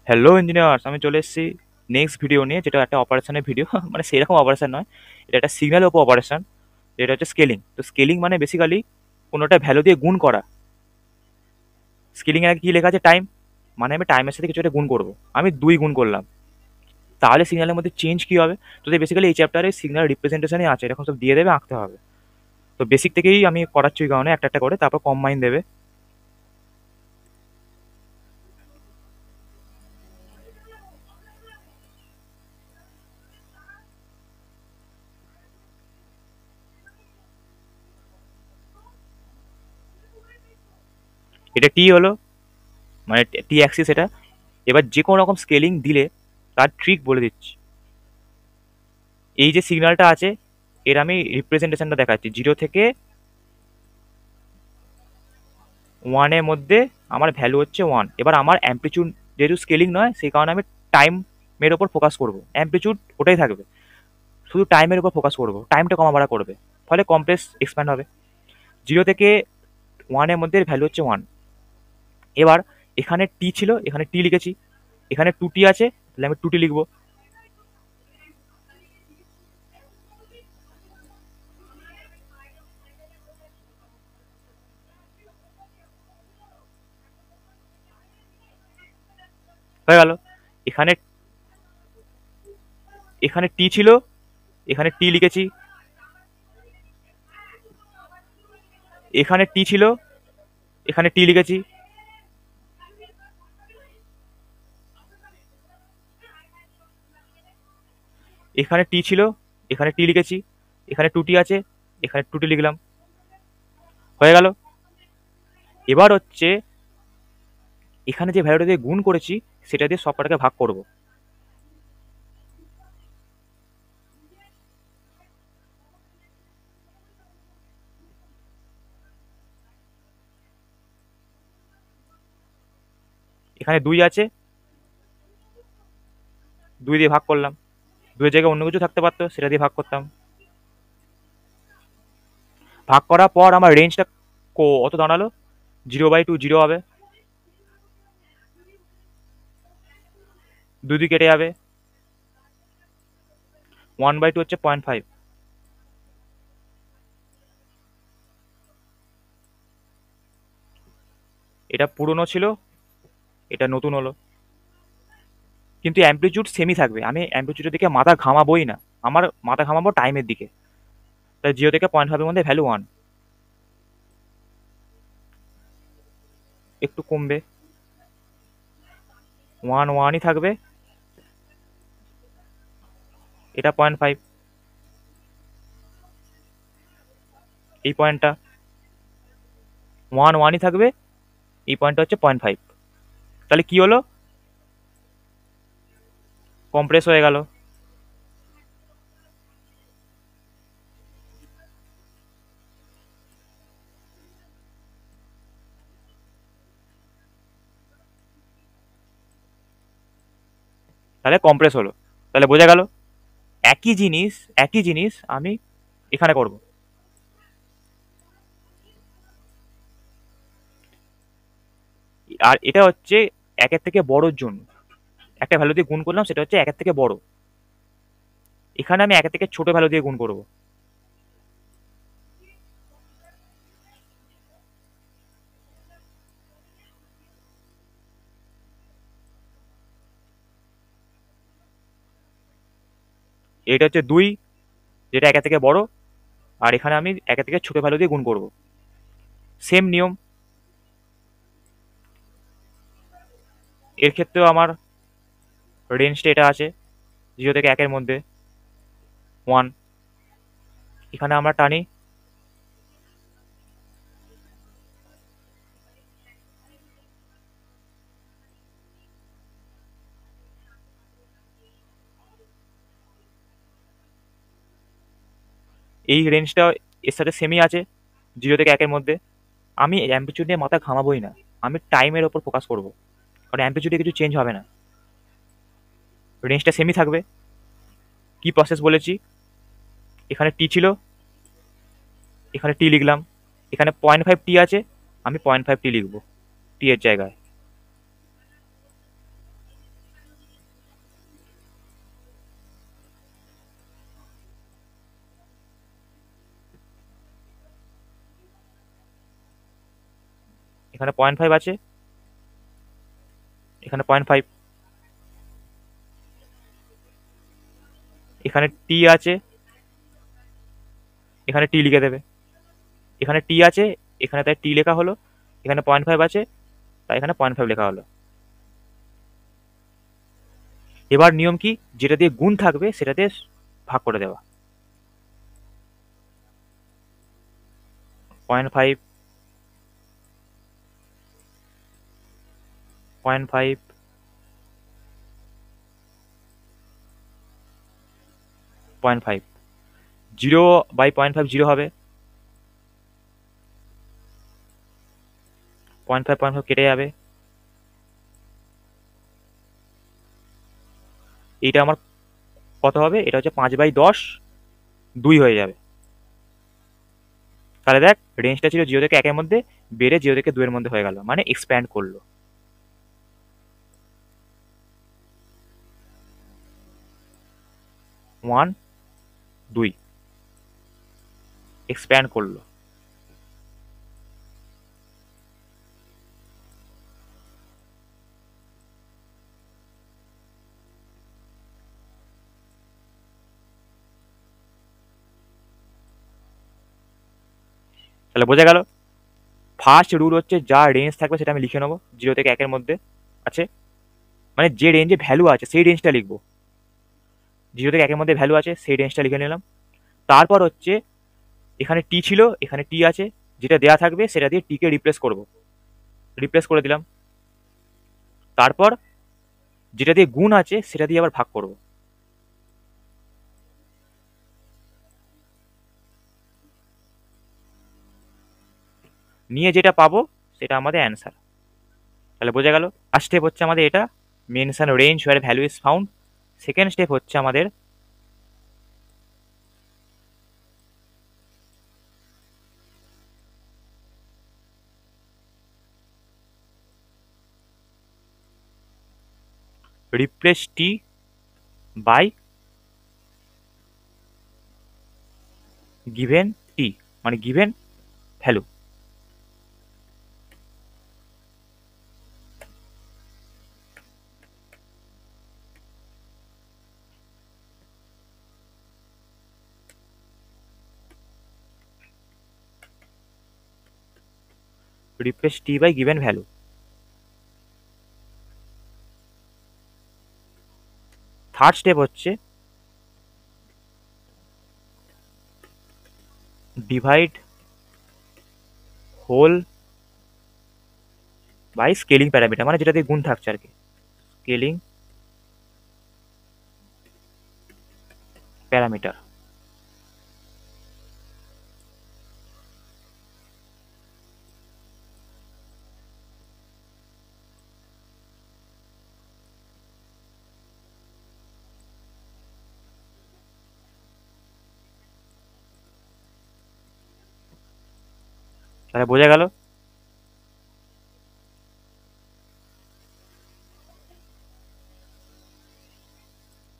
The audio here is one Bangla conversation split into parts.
হ্যালো ইঞ্জিনিয়ার্স, আমি চলে এসেছি নেক্সট ভিডিও নিয়ে, যেটা একটা অপারেশনের ভিডিও। মানে সেরকম অপারেশন নয়, এটা একটা সিগন্যাল ওপর অপারেশন, যেটা হচ্ছে স্কেলিং। তো স্কেলিং মানে বেসিক্যালি কোনোটা ভ্যালু দিয়ে গুণ করা। স্কেলিং এর আগে কি লেখা আছে? টাইম। মানে আমি টাইমের সাথে কিছু একটা গুণ করবো। আমি 2 গুণ করলাম, তাহলে সিগন্যালের মধ্যে চেঞ্জ কি হবে? তো বেসিক্যালি এই চ্যাপ্টারে সিগন্যাল রিপ্রেজেন্টেশনই আছে, এরকম সব দিয়ে দেবে, আঁকতে হবে। তো বেসিক থেকেই আমি করাচ্ছি ওই কারণে, একটা একটা করে, তারপর কম্বাইন দেবে। এটা টি হলো, মানে টি অ্যাক্সিস এটা। এবার যে কোনো রকম স্কেলিং দিলে তার ট্রিক বলে দিচ্ছি। এই যে সিগন্যালটা আছে, এর আমি রিপ্রেজেন্টেশনটা দেখাচ্ছি। 0 থেকে 1 এর মধ্যে আমার ভ্যালু হচ্ছে 1। এবার আমার অ্যাম্পলিচিউড যেহেতু স্কেলিং নয়, সেই কারণে আমি টাইমের ওপর ফোকাস করব। অ্যাম্পলিচিউড ওটাই থাকবে, শুধু টাইমের উপর ফোকাস করব, টাইমটা কমা বাড়া করবে, ফলে কমপ্লেক্স এক্সপ্যান্ড হবে। 0 থেকে 1 এর মধ্যে ভ্যালু হচ্ছে 1। এবার এখানে টি ছিল, এখানে টি লিখেছি। এখানে 2t আছে, তাহলে আমি 2t লিখবো। হয়ে গেল। এখানে এখানে টি ছিল, এখানে টি লিখেছি। এখানে টি ছিল, এখানে টি লিখেছি। এখানে টি ছিল, এখানে টি লিখেছি। এখানে 2t আছে, এখানে 2t লিখলাম। হয়ে গেল। এবার হচ্ছে এখানে যে ভ্যালুটা দিয়ে গুণ করেছি, সেটা দিয়ে সব কটাকে ভাগ করব। এখানে 2 আছে, 2 দিয়ে ভাগ করলাম। 2 এর জায়গায় অন্য কিছু থাকতে পারতো, সেটা দিয়ে ভাগ করতাম। ভাগ করার পর আমার রেঞ্জটা কত দাঁড়ালো? 0/2, 0 হবে। 2 দিয়ে কেটে যাবে। 1/2 হচ্ছে 0.5। এটা পুরনো ছিল, এটা নতুন হলো। কিন্তু অ্যাম্পলিটিউড সেমই থাকবে। আমি অ্যাম্পলিটিউডের দিকে মাথা ঘামাবোই না, আমার মাথা ঘামাবো টাইমের দিকে। তাই 0 থেকে 0.5 এর মধ্যে ভ্যালু 1। একটু কমবে, 1 1ই থাকবে। এটা 0.5, এই পয়েন্টটা 1 1ই থাকবে। এই পয়েন্টটা হচ্ছে 0.5। তাহলে কি হলো? কম্প্রেস হয়ে গেল। তাহলে কম্প্রেস হলো। তাহলে বোঝা গেল একই জিনিস, একই জিনিস আমি এখানে করব। আর এটা হচ্ছে একের থেকে বড়োর জন্য। একটা ভ্যালু দিয়ে গুণ করলাম, সেটা হচ্ছে একের থেকে বড়। এখানে আমি একের থেকে ছোট ভ্যালু দিয়ে গুণ করব। এটা হচ্ছে 2, যেটা একের থেকে বড়। আর এখানে আমি একের থেকে ছোট ভ্যালু দিয়ে গুণ করব। সেম নিয়ম এর ক্ষেত্রেও। আমার রেঞ্জটা এটা আছে, 0 থেকে 1-এর মধ্যে 1। এখানে আমরা টানি, এই রেঞ্জটা এর সাথে সেমই আছে, 0 থেকে 1-এর মধ্যে। আমি অ্যাম্পলিটিউড নিয়ে মাথা ঘামাবোই না, আমি টাইমের ওপর ফোকাস করব, কারণ অ্যাম্পলিটিউডে কিছু চেঞ্জ হবে না, রেঞ্জটা সেমই থাকবে। কি প্রসেস বলেছি? এখানে টি ছিল, এখানে টি লিখলাম। এখানে 0.5t আছে, আমি 0.5t লিখবো টি এর জায়গায়। এখানে 0.5 আছে, এখানে 0.5, এখানে টি আছে, এখানে টি লিখে দেবে। এখানে টি আছে, এখানে তাই টি লেখা হলো, এখানে 0.5 আছে তাই এখানে 0.5 লেখা হলো। এবার নিয়ম কি, যেটা দিয়ে গুণ থাকবে সেটা দিয়ে ভাগ করে দেওয়া। 0.5, 0.5, 0.5, 0/0.5 0 হবে, 0.5 0.5 কেটে যাবে। এইটা আমার কত হবে, এটা হচ্ছে 5/10 2 হয়ে যাবে। তাহলে দেখ রেঞ্জটা ছিল 0 থেকে 1 মধ্যে, বেড়ে 0 থেকে 2 মধ্যে হয়ে গেল, মানে এক্সপ্যান্ড করলো। 1 2 এক্সপ্যান্ড করলো। তাহলে বোঝা গেল, ফার্স্ট রুল হচ্ছে যা রেঞ্জ থাকবে সেটা আমি লিখে নেবো, 0 থেকে 1 মধ্যে আছে, মানে যে রেঞ্জে ভ্যালু আছে সেই রেঞ্জটা লিখবো। 0 থেকে 1 মধ্যে ভ্যালু আছে সেই রেঞ্জটা লিখে নিলাম। তারপর হচ্ছে এখানে টি ছিল, এখানে টি আছে, যেটা দেয়া থাকবে সেটা দিয়ে টিকে রিপ্লেস করব, রিপ্লেস করে দিলাম। তারপর যেটা দিয়ে গুণ আছে সেটা দিয়ে আবার ভাগ করব। নিয়ে যেটা পাবো সেটা আমাদের অ্যান্সার। তাহলে বোঝা গেল, ফার্স্ট স্টেপ হচ্ছে আমাদের এটা, mention range where value is found. Second step হচ্ছে আমাদের replace T by given T, মানে given value. Replace T by given value. Third step হচ্ছে divide whole by scaling parameter, মানে যেটা দিয়ে গুণ থাকছে আর কি, স্কেলিং প্যারামিটার। তাহলে বোঝা গেল,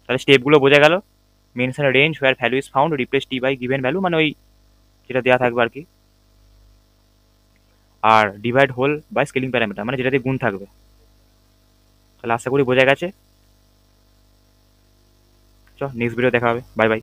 তাহলে স্টেপগুলো বোঝা গেল। Mention range where value is found, replace T by given value, মানে ওই যেটা দেওয়া থাকবে আর কি, আর divide whole by scaling parameter, মানে যেটা দিয়ে গুণ থাকবে। তাহলে আশা করি বোঝা গেছে। চল নেক্সট ভিডিও দেখা হবে, বাই বাই।